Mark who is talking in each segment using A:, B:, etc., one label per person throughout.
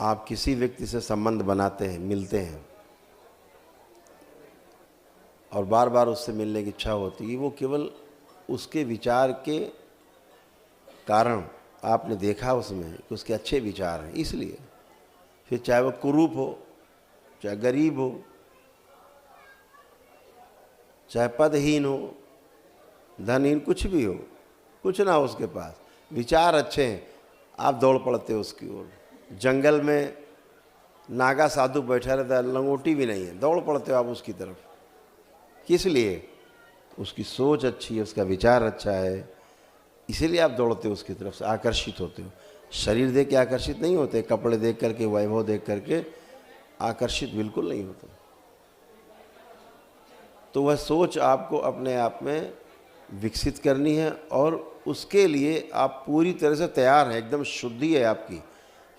A: आप किसी व्यक्ति से संबंध बनाते हैं, मिलते हैं और बार बार उससे मिलने की इच्छा होती है, वो केवल उसके विचार के कारण आपने देखा उसमें कि उसके अच्छे विचार हैं, इसलिए। फिर चाहे वो कुरूप हो, चाहे गरीब हो, चाहे पदहीन हो, धनहीन, कुछ भी हो, कुछ ना हो उसके पास, विचार अच्छे हैं, आप दौड़ पड़ते हो उसकी ओर। जंगल में नागा साधु बैठा रहता है, लंगोटी भी नहीं है, दौड़ पड़ते हो आप उसकी तरफ। किस लिए? उसकी सोच अच्छी है, उसका विचार अच्छा है, इसीलिए आप दौड़ते हो उसकी तरफ से, आकर्षित होते हो। शरीर देख के आकर्षित नहीं होते, कपड़े देख करके, वैभव देख करके आकर्षित बिल्कुल नहीं होते। तो वह सोच आपको अपने आप में विकसित करनी है और उसके लिए आप पूरी तरह से तैयार हैं, एकदम शुद्धि है आपकी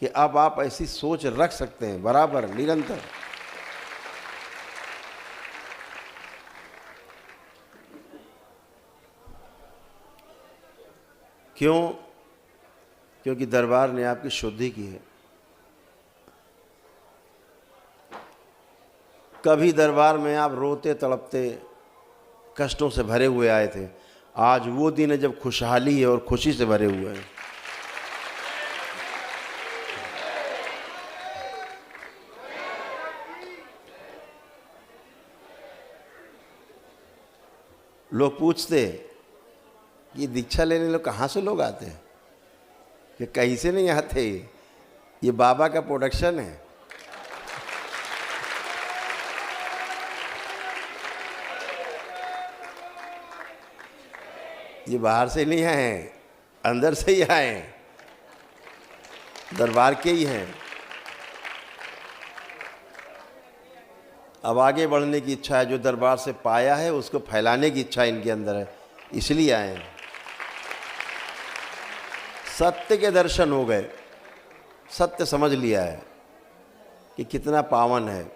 A: कि अब आप ऐसी सोच रख सकते हैं बराबर, निरंतर। क्यों? क्योंकि दरबार ने आपकी शुद्धि की है। कभी दरबार में आप रोते तड़पते कष्टों से भरे हुए आए थे, आज वो दिन है जब खुशहाली है और खुशी से भरे हुए हैं। लोग पूछते कि दीक्षा लेने लोग कहाँ से लोग आते हैं, कि कहीं से नहीं आते, ये बाबा का प्रोडक्शन है। ये बाहर से नहीं आए हैं, अंदर से ही आए हैं, दरबार के ही हैं। अब आगे बढ़ने की इच्छा है, जो दरबार से पाया है उसको फैलाने की इच्छा इनके अंदर है, इसलिए आए हैं। सत्य के दर्शन हो गए, सत्य समझ लिया है कि कितना पावन है,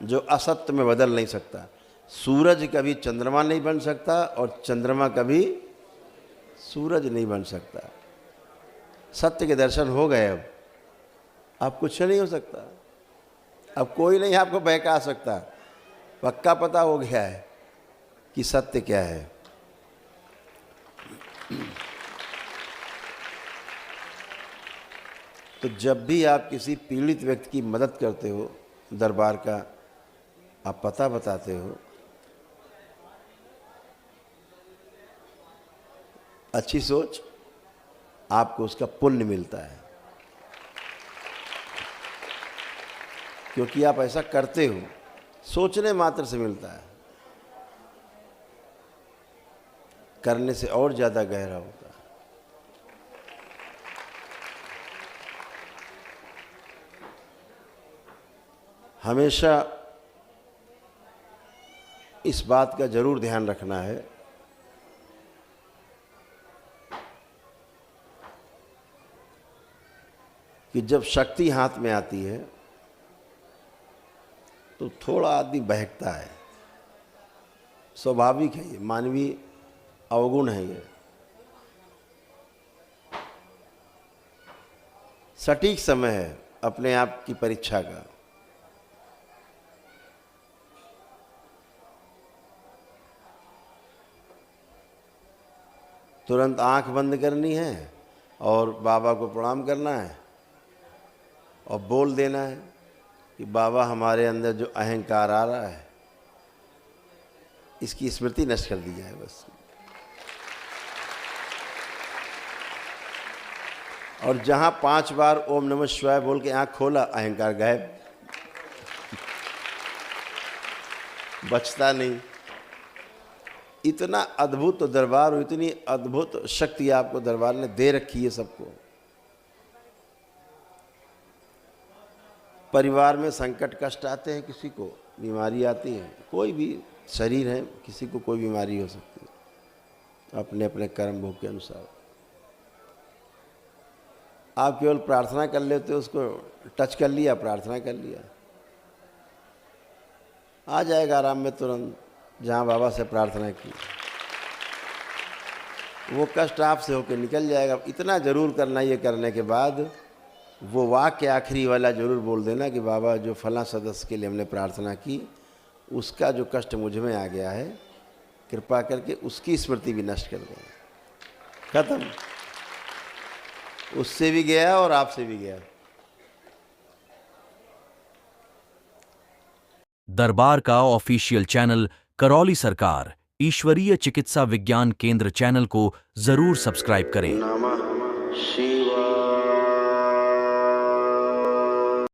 A: जो असत्य में बदल नहीं सकता। सूरज कभी चंद्रमा नहीं बन सकता और चंद्रमा कभी सूरज नहीं बन सकता। सत्य के दर्शन हो गए, अब कुछ नहीं हो सकता, अब कोई नहीं आपको बहका सकता। पक्का पता हो गया है कि सत्य क्या है। तो जब भी आप किसी पीड़ित व्यक्ति की मदद करते हो, दरबार का आप पता बताते हो, अच्छी सोच, आपको उसका पुण्य मिलता है, क्योंकि आप ऐसा करते हो, सोचने मात्र से मिलता है, करने से और ज़्यादा गहरा होता है। हमेशा इस बात का जरूर ध्यान रखना है कि जब शक्ति हाथ में आती है तो थोड़ा आदमी बहकता है, स्वाभाविक है, ये मानवीय अवगुण है। ये सटीक समय है अपने आप की परीक्षा का। तुरंत आंख बंद करनी है और बाबा को प्रणाम करना है और बोल देना है कि बाबा, हमारे अंदर जो अहंकार आ रहा है इसकी स्मृति नष्ट कर दी जाए बस। और जहां 5 बार ओम नमः शिवाय बोल के आंख खोला, अहंकार गायब, बचता नहीं। इतना अद्भुत तो दरबार, इतनी अद्भुत शक्ति आपको दरबार ने दे रखी है सबको। परिवार में संकट कष्ट आते हैं, किसी को बीमारी आती है, कोई भी शरीर है, किसी को कोई बीमारी हो सकती है अपने अपने कर्म भोग के अनुसार। आप केवल प्रार्थना कर लेते हो, उसको टच कर लिया, प्रार्थना कर लिया, आ जाएगा आराम में तुरंत। जहाँ बाबा से प्रार्थना की वो कष्ट आपसे होकर निकल जाएगा। इतना जरूर करना, ये करने के बाद वो वाक्य आखिरी वाला जरूर बोल देना कि बाबा जो फला सदस्य के लिए हमने प्रार्थना की उसका जो कष्ट मुझ में आ गया है, कृपा करके उसकी स्मृति भी नष्ट कर देना। खत्म। उससे भी गया और आपसे भी गया।
B: दरबार का ऑफिशियल चैनल करौली सरकार ईश्वरीय चिकित्सा विज्ञान केंद्र चैनल को जरूर सब्सक्राइब करें।
A: नमः शिवाय।